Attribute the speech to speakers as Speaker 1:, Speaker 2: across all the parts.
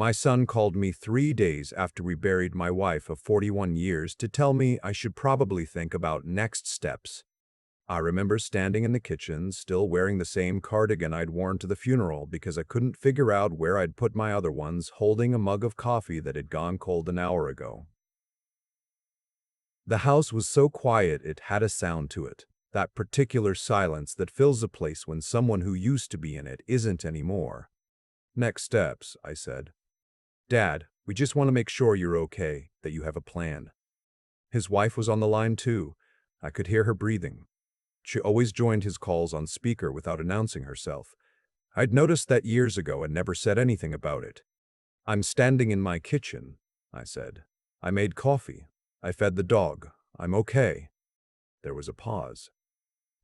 Speaker 1: My son called me 3 days after we buried my wife of 41 years to tell me I should probably think about next steps. I remember standing in the kitchen, still wearing the same cardigan I'd worn to the funeral because I couldn't figure out where I'd put my other ones, holding a mug of coffee that had gone cold an hour ago. The house was so quiet it had a sound to it, that particular silence that fills a place when someone who used to be in it isn't anymore. "Next steps," I said. "Dad, we just want to make sure you're okay, that you have a plan." His wife was on the line too. I could hear her breathing. She always joined his calls on speaker without announcing herself. I'd noticed that years ago and never said anything about it. "I'm standing in my kitchen," I said. "I made coffee. I fed the dog. I'm okay." There was a pause.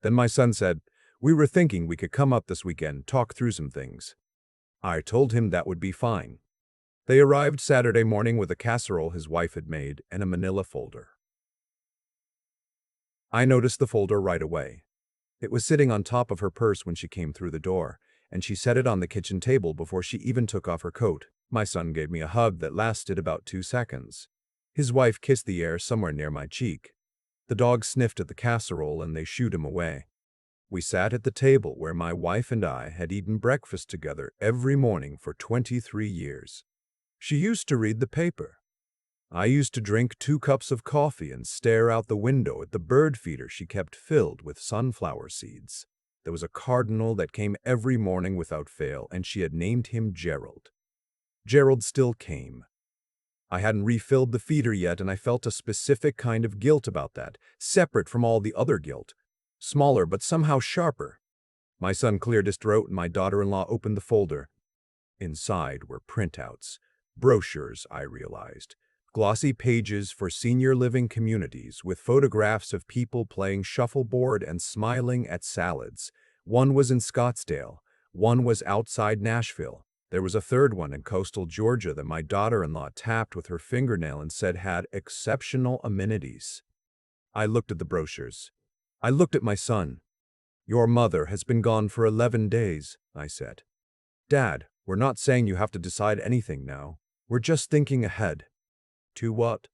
Speaker 1: Then my son said, "We were thinking we could come up this weekend, talk through some things." I told him that would be fine. They arrived Saturday morning with a casserole his wife had made and a manila folder. I noticed the folder right away. It was sitting on top of her purse when she came through the door, and she set it on the kitchen table before she even took off her coat. My son gave me a hug that lasted about 2 seconds. His wife kissed the air somewhere near my cheek. The dog sniffed at the casserole and they shooed him away. We sat at the table where my wife and I had eaten breakfast together every morning for 23 years. She used to read the paper. I used to drink 2 cups of coffee and stare out the window at the bird feeder she kept filled with sunflower seeds. There was a cardinal that came every morning without fail, and she had named him Gerald. Gerald still came. I hadn't refilled the feeder yet, and I felt a specific kind of guilt about that, separate from all the other guilt. Smaller, but somehow sharper. My son cleared his throat, and my daughter-in-law opened the folder. Inside were printouts. Brochures, I realized. Glossy pages for senior living communities with photographs of people playing shuffleboard and smiling at salads. One was in Scottsdale. One was outside Nashville. There was a third one in coastal Georgia that my daughter-in-law tapped with her fingernail and said had exceptional amenities. I looked at the brochures. I looked at my son. "Your mother has been gone for 11 days, I said. "Dad, we're not saying you have to decide anything now. We're just thinking ahead." "To what?"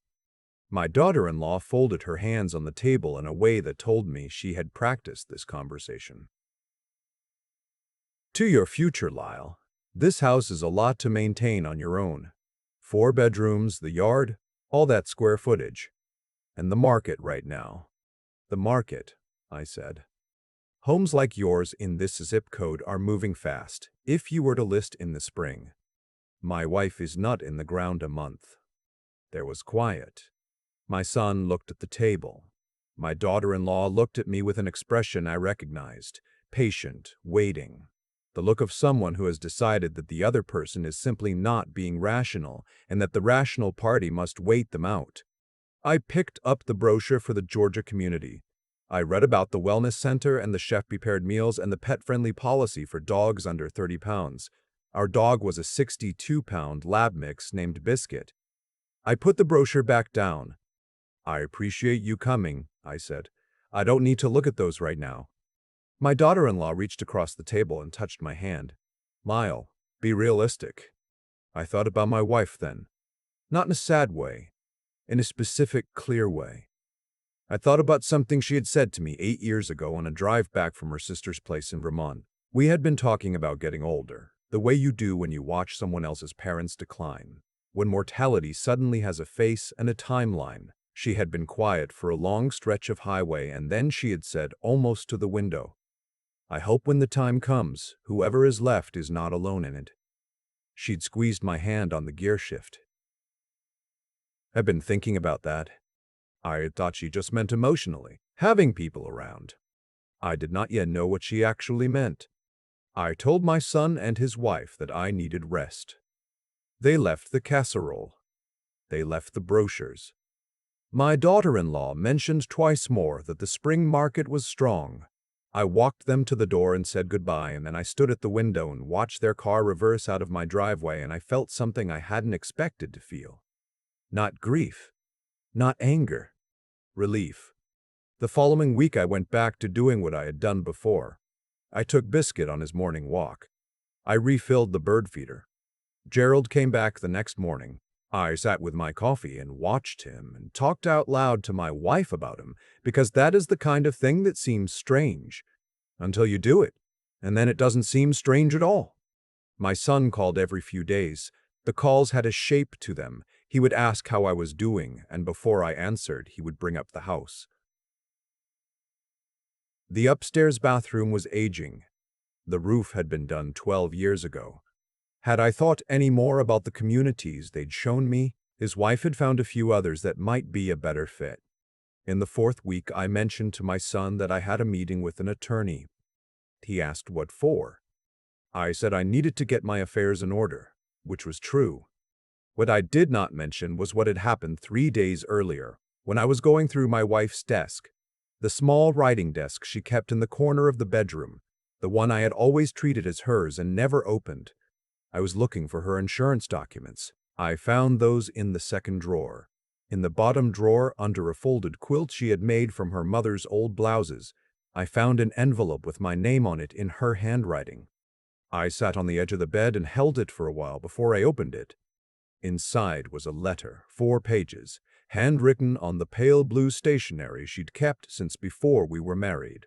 Speaker 1: My daughter-in-law folded her hands on the table in a way that told me she had practiced this conversation. "To your future, Lyle. This house is a lot to maintain on your own. 4 bedrooms, the yard, all that square footage. And the market right now." "The market," I said. "Homes like yours in this zip code are moving fast, if you were to list in the spring. My wife is not in the ground a month." There was quiet. My son looked at the table. My daughter-in-law looked at me with an expression I recognized, patient, waiting. The look of someone who has decided that the other person is simply not being rational and that the rational party must wait them out. I picked up the brochure for the Georgia community. I read about the wellness center and the chef-prepared meals and the pet-friendly policy for dogs under 30 pounds. Our dog was a 62-pound lab mix named Biscuit. I put the brochure back down. "I appreciate you coming," I said. "I don't need to look at those right now." My daughter-in-law reached across the table and touched my hand. "Lyle, be realistic." I thought about my wife then. Not in a sad way. In a specific, clear way. I thought about something she had said to me 8 years ago on a drive back from her sister's place in Vermont. We had been talking about getting older, the way you do when you watch someone else's parents decline. When mortality suddenly has a face and a timeline. She had been quiet for a long stretch of highway, and then she had said, almost to the window, "I hope when the time comes, whoever is left is not alone in it." She'd squeezed my hand on the gear shift. I've been thinking about that. I had thought she just meant emotionally, having people around. I did not yet know what she actually meant. I told my son and his wife that I needed rest. They left the casserole. They left the brochures. My daughter-in-law mentioned twice more that the spring market was strong. I walked them to the door and said goodbye, and then I stood at the window and watched their car reverse out of my driveway, and I felt something I hadn't expected to feel. Not grief. Not anger. Relief. The following week I went back to doing what I had done before. I took Biscuit on his morning walk. I refilled the bird feeder. Gerald came back the next morning. I sat with my coffee and watched him and talked out loud to my wife about him, because that is the kind of thing that seems strange until you do it, and then it doesn't seem strange at all. My son called every few days. The calls had a shape to them. He would ask how I was doing, and before I answered, he would bring up the house. The upstairs bathroom was aging. The roof had been done 12 years ago. Had I thought any more about the communities they'd shown me, his wife had found a few others that might be a better fit. In the fourth week, I mentioned to my son that I had a meeting with an attorney. He asked what for. I said I needed to get my affairs in order, which was true. What I did not mention was what had happened 3 days earlier, when I was going through my wife's desk, the small writing desk she kept in the corner of the bedroom, the one I had always treated as hers and never opened. I was looking for her insurance documents. I found those in the second drawer. In the bottom drawer, under a folded quilt she had made from her mother's old blouses, I found an envelope with my name on it in her handwriting. I sat on the edge of the bed and held it for a while before I opened it. Inside was a letter, 4 pages, handwritten on the pale blue stationery she'd kept since before we were married.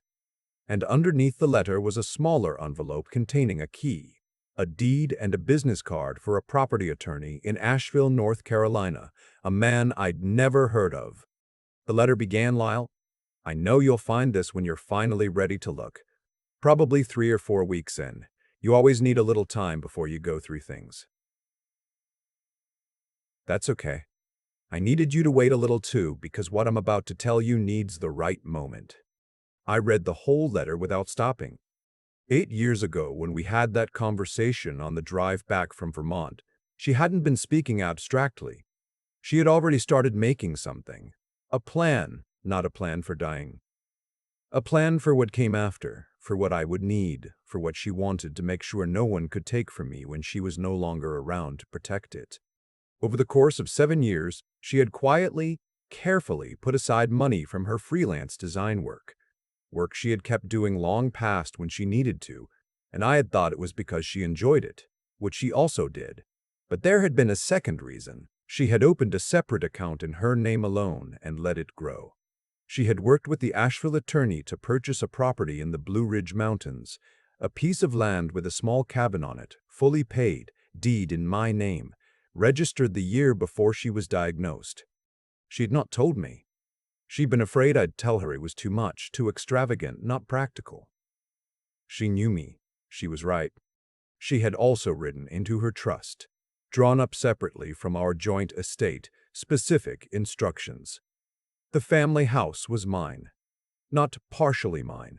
Speaker 1: And underneath the letter was a smaller envelope containing a key, a deed, and a business card for a property attorney in Asheville, North Carolina, a man I'd never heard of. The letter began, "Lyle, I know you'll find this when you're finally ready to look. Probably 3 or 4 weeks in. You always need a little time before you go through things. That's okay. I needed you to wait a little too, because what I'm about to tell you needs the right moment." I read the whole letter without stopping. 8 years ago, when we had that conversation on the drive back from Vermont, she hadn't been speaking abstractly. She had already started making something. A plan, not a plan for dying. A plan for what came after, for what I would need, for what she wanted to make sure no one could take from me when she was no longer around to protect it. Over the course of 7 years, she had quietly, carefully put aside money from her freelance design work she had kept doing long past when she needed to, and I had thought it was because she enjoyed it, which she also did. But there had been a second reason. She had opened a separate account in her name alone and let it grow. She had worked with the Asheville attorney to purchase a property in the Blue Ridge Mountains, a piece of land with a small cabin on it, fully paid, deed in my name, registered the year before she was diagnosed. She had not told me. She'd been afraid I'd tell her it was too much, too extravagant, not practical. She knew me. She was right. She had also written into her trust, drawn up separately from our joint estate, specific instructions. The family house was mine. Not partially mine,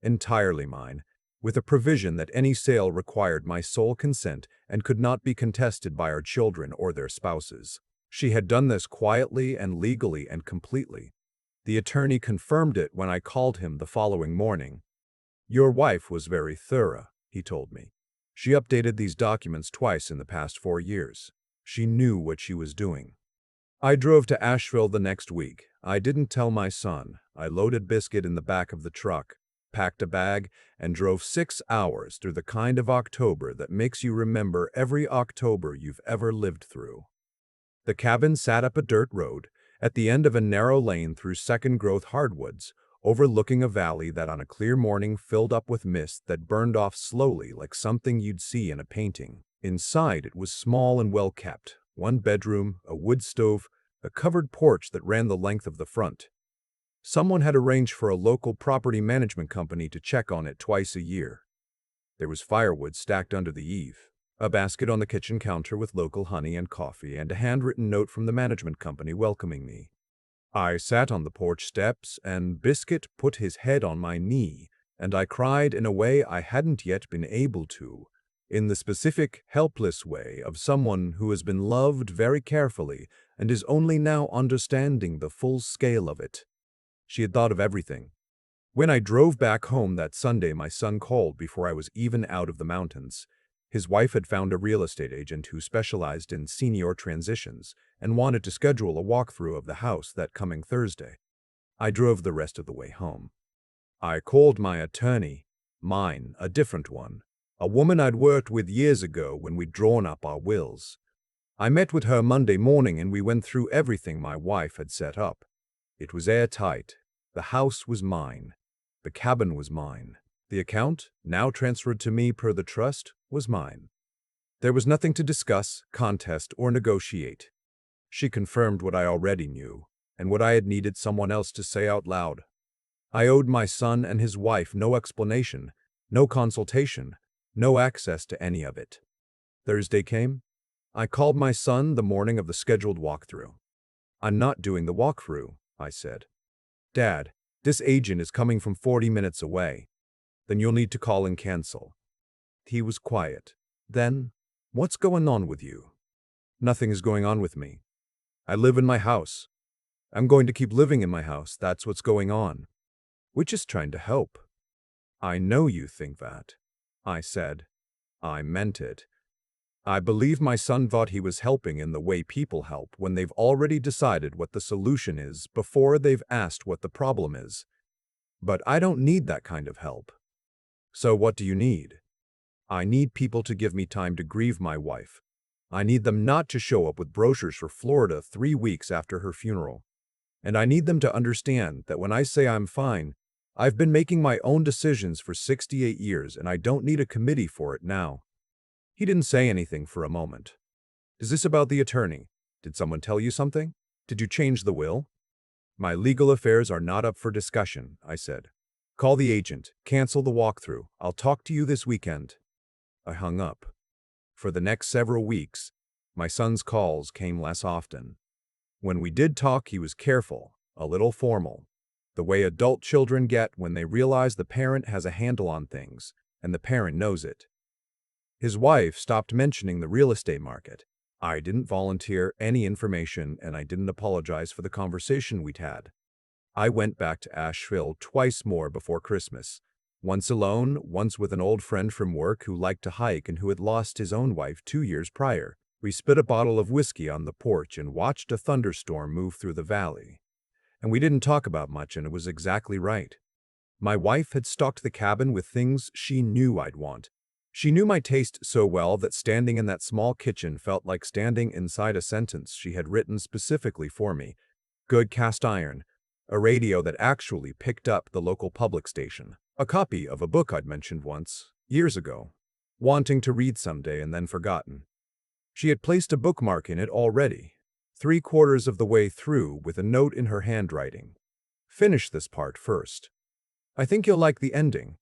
Speaker 1: entirely mine, with a provision that any sale required my sole consent and could not be contested by our children or their spouses. She had done this quietly and legally and completely. The attorney confirmed it when I called him the following morning. "Your wife was very thorough," he told me. "She updated these documents twice in the past 4 years. She knew what she was doing." I drove to Asheville the next week. I didn't tell my son. I loaded Biscuit in the back of the truck, packed a bag, and drove 6 hours through the kind of October that makes you remember every October you've ever lived through. The cabin sat up a dirt road, at the end of a narrow lane through second-growth hardwoods, overlooking a valley that on a clear morning filled up with mist that burned off slowly like something you'd see in a painting. Inside it was small and well-kept, 1 bedroom, a wood stove, a covered porch that ran the length of the front. Someone had arranged for a local property management company to check on it twice a year. There was firewood stacked under the eave, a basket on the kitchen counter with local honey and coffee, and a handwritten note from the management company welcoming me. I sat on the porch steps, and Biscuit put his head on my knee, and I cried in a way I hadn't yet been able to, in the specific, helpless way of someone who has been loved very carefully and is only now understanding the full scale of it. She had thought of everything. When I drove back home that Sunday, my son called before I was even out of the mountains. His wife had found a real estate agent who specialized in senior transitions and wanted to schedule a walkthrough of the house that coming Thursday. I drove the rest of the way home. I called my attorney, mine, a different one, A woman I'd worked with years ago when we'd drawn up our wills. I met with her Monday morning and we went through everything my wife had set up. It was airtight. The house was mine. The cabin was mine. The account, now transferred to me per the trust, was mine. There was nothing to discuss, contest, or negotiate. She confirmed what I already knew, and what I had needed someone else to say out loud. I owed my son and his wife no explanation, no consultation, no access to any of it. Thursday came. I called my son the morning of the scheduled walkthrough. "I'm not doing the walkthrough," I said. "Dad, this agent is coming from 40 minutes away. Then you'll need to call and cancel." He was quiet. Then, "What's going on with you?" "Nothing is going on with me. I live in my house. I'm going to keep living in my house, that's what's going on. We're just trying to help." "I know you think that," I said. I meant it. I believe my son thought he was helping in the way people help when they've already decided what the solution is before they've asked what the problem is. But I don't need that kind of help. "So what do you need?" "I need people to give me time to grieve my wife. I need them not to show up with brochures for Florida 3 weeks after her funeral. And I need them to understand that when I say I'm fine, I've been making my own decisions for 68 years and I don't need a committee for it now." He didn't say anything for a moment. "Is this about the attorney? Did someone tell you something? Did you change the will?" "My legal affairs are not up for discussion," I said. "Call the agent, cancel the walkthrough. I'll talk to you this weekend." I hung up. For the next several weeks, my son's calls came less often. When we did talk, he was careful, a little formal, the way adult children get when they realize the parent has a handle on things, and the parent knows it. His wife stopped mentioning the real estate market. I didn't volunteer any information, and I didn't apologize for the conversation we'd had. I went back to Asheville twice more before Christmas, once alone, once with an old friend from work who liked to hike and who had lost his own wife 2 years prior. We spit a bottle of whiskey on the porch and watched a thunderstorm move through the valley. And we didn't talk about much, and it was exactly right. My wife had stocked the cabin with things she knew I'd want. She knew my taste so well that standing in that small kitchen felt like standing inside a sentence she had written specifically for me. Good cast iron, a radio that actually picked up the local public station, a copy of a book I'd mentioned once, years ago, wanting to read someday and then forgotten. She had placed a bookmark in it already, 3/4 of the way through with a note in her handwriting. "Finish this part first. I think you'll like the ending."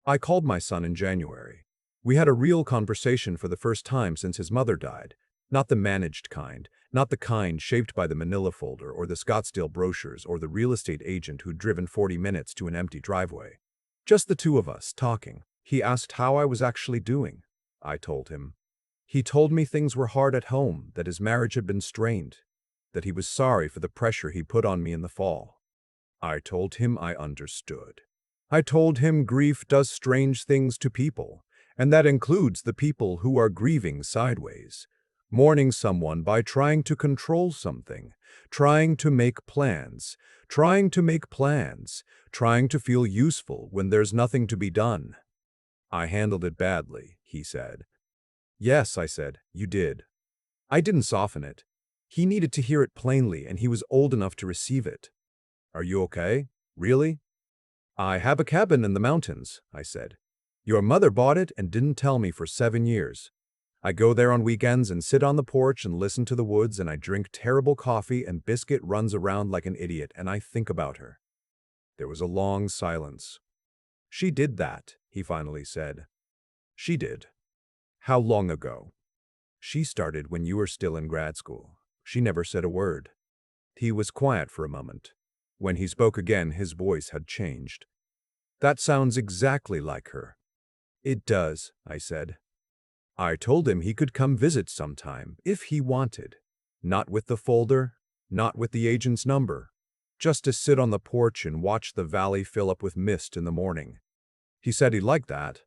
Speaker 1: I called my son in January. We had a real conversation for the first time since his mother died, not the managed kind, not the kind shaped by the manila folder or the Scottsdale brochures or the real estate agent who'd driven 40 minutes to an empty driveway. Just the two of us talking. He asked how I was actually doing. I told him. He told me things were hard at home, that his marriage had been strained, that he was sorry for the pressure he put on me in the fall. I told him I understood. I told him grief does strange things to people, and that includes the people who are grieving sideways, mourning someone by trying to control something, trying to make plans, trying to feel useful when there's nothing to be done. "I handled it badly," he said. "Yes," I said, "you did." I didn't soften it. He needed to hear it plainly, and he was old enough to receive it. "Are you okay? Really?" "I have a cabin in the mountains," I said. "Your mother bought it and didn't tell me for 7 years. I go there on weekends and sit on the porch and listen to the woods, and I drink terrible coffee, and Biscuit runs around like an idiot, and I think about her." There was a long silence. "She did that," he finally said. "She did." "How long ago?" "She started when you were still in grad school. She never said a word." He was quiet for a moment. When he spoke again, his voice had changed. "That sounds exactly like her." "It does," I said. I told him he could come visit sometime, if he wanted. Not with the folder, not with the agent's number. Just to sit on the porch and watch the valley fill up with mist in the morning. He said he'd like that.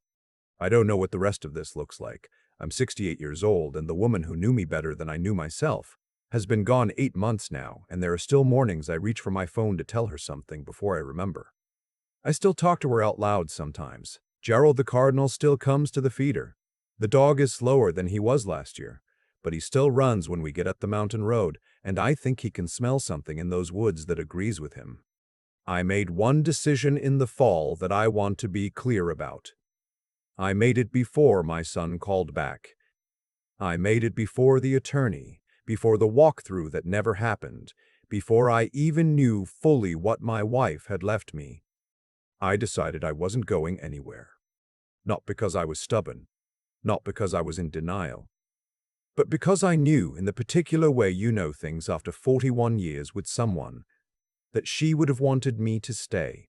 Speaker 1: I don't know what the rest of this looks like. I'm 68 years old, and the woman who knew me better than I knew myself has been gone 8 months now, and there are still mornings I reach for my phone to tell her something before I remember. I still talk to her out loud sometimes, Gerald the Cardinal still comes to the feeder. The dog is slower than he was last year, but he still runs when we get up the mountain road, and I think he can smell something in those woods that agrees with him. I made one decision in the fall that I want to be clear about. I made it before my son called back. I made it before the attorney, before the walkthrough that never happened, before I even knew fully what my wife had left me. I decided I wasn't going anywhere. Not because I was stubborn, not because I was in denial, but because I knew in the particular way you know things after 41 years with someone, that she would have wanted me to stay.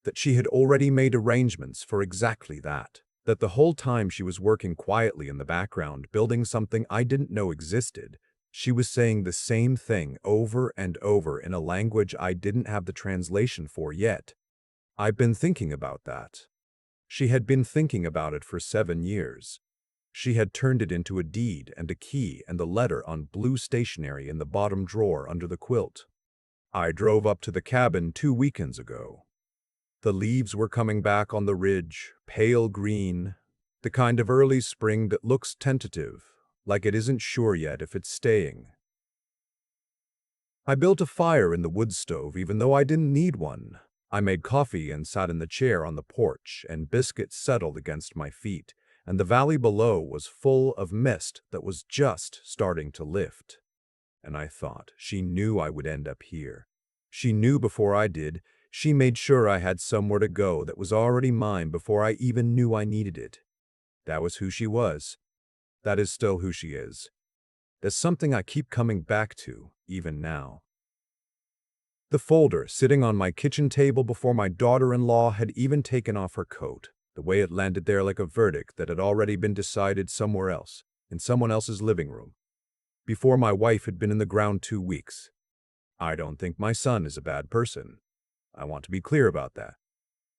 Speaker 1: That she had already made arrangements for exactly that. That the whole time she was working quietly in the background, building something I didn't know existed, she was saying the same thing over and over in a language I didn't have the translation for yet. I've been thinking about that. She had been thinking about it for 7 years. She had turned it into a deed and a key and a letter on blue stationery in the bottom drawer under the quilt. I drove up to the cabin 2 weekends ago. The leaves were coming back on the ridge, pale green, the kind of early spring that looks tentative, like it isn't sure yet if it's staying. I built a fire in the wood stove even though I didn't need one. I made coffee and sat in the chair on the porch, and biscuits settled against my feet, and the valley below was full of mist that was just starting to lift. And I thought, she knew I would end up here. She knew before I did. She made sure I had somewhere to go that was already mine before I even knew I needed it. That was who she was. That is still who she is. There's something I keep coming back to, even now. The folder sitting on my kitchen table before my daughter-in-law had even taken off her coat, the way it landed there like a verdict that had already been decided somewhere else, in someone else's living room, before my wife had been in the ground 2 weeks. I don't think my son is a bad person. I want to be clear about that.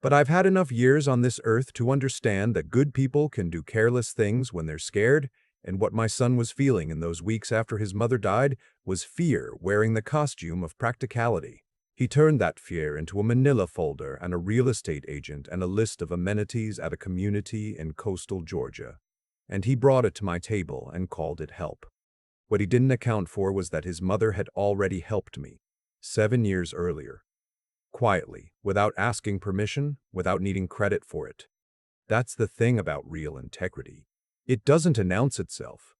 Speaker 1: But I've had enough years on this earth to understand that good people can do careless things when they're scared, and what my son was feeling in those weeks after his mother died was fear wearing the costume of practicality. He turned that fear into a manila folder and a real estate agent and a list of amenities at a community in coastal Georgia. And he brought it to my table and called it help. What he didn't account for was that his mother had already helped me 7 years earlier. Quietly, without asking permission, without needing credit for it. That's the thing about real integrity. It doesn't announce itself.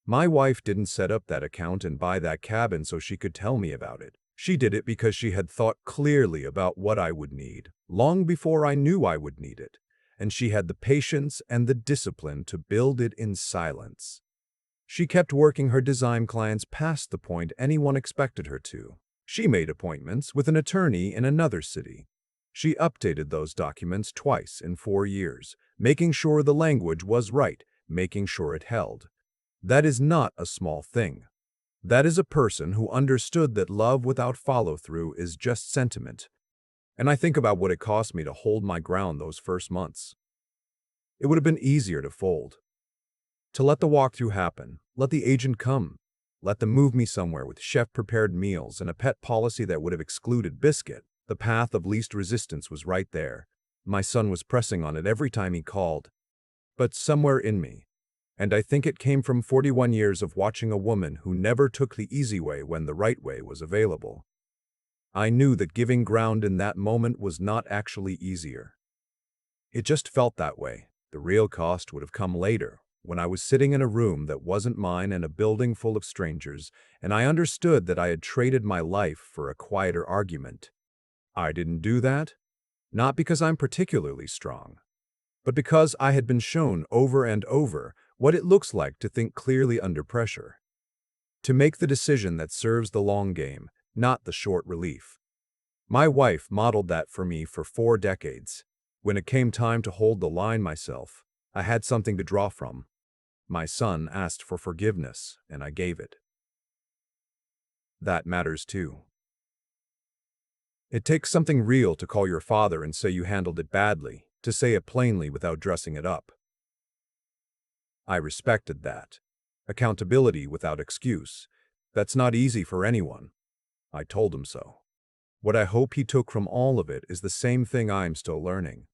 Speaker 1: My wife didn't set up that account and buy that cabin so she could tell me about it. She did it because she had thought clearly about what I would need, long before I knew I would need it, and she had the patience and the discipline to build it in silence. She kept working her design clients past the point anyone expected her to. She made appointments with an attorney in another city. She updated those documents twice in 4 years, making sure the language was right, making sure it held. That is not a small thing. That is a person who understood that love without follow-through is just sentiment. And I think about what it cost me to hold my ground those first months. It would have been easier to fold. To let the walkthrough happen, let the agent come. Let them move me somewhere with chef-prepared meals and a pet policy that would have excluded biscuit. The path of least resistance was right there. My son was pressing on it every time he called. But somewhere in me, and I think it came from 41 years of watching a woman who never took the easy way when the right way was available, I knew that giving ground in that moment was not actually easier. It just felt that way. The real cost would have come later, when I was sitting in a room that wasn't mine in a building full of strangers, and I understood that I had traded my life for a quieter argument. I didn't do that, not because I'm particularly strong, but because I had been shown over and over what it looks like to think clearly under pressure. To make the decision that serves the long game, not the short relief. My wife modeled that for me for 4 decades. When it came time to hold the line myself, I had something to draw from. My son asked for forgiveness, and I gave it. That matters too. It takes something real to call your father and say you handled it badly, to say it plainly without dressing it up. I respected that. Accountability without excuse. That's not easy for anyone. I told him so. What I hope he took from all of it is the same thing I'm still learning.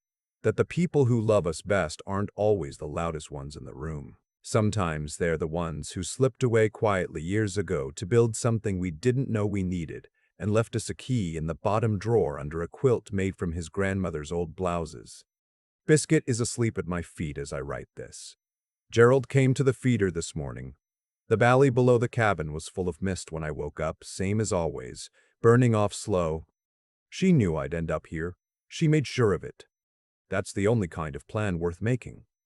Speaker 1: that the people who love us best aren't always the loudest ones in the room. Sometimes they're the ones who slipped away quietly years ago to build something we didn't know we needed and left us a key in the bottom drawer under a quilt made from his grandmother's old blouses. Biscuit is asleep at my feet as I write this. Gerald came to the feeder this morning. The valley below the cabin was full of mist when I woke up, same as always, burning off slow. She knew I'd end up here. She made sure of it. That's the only kind of plan worth making.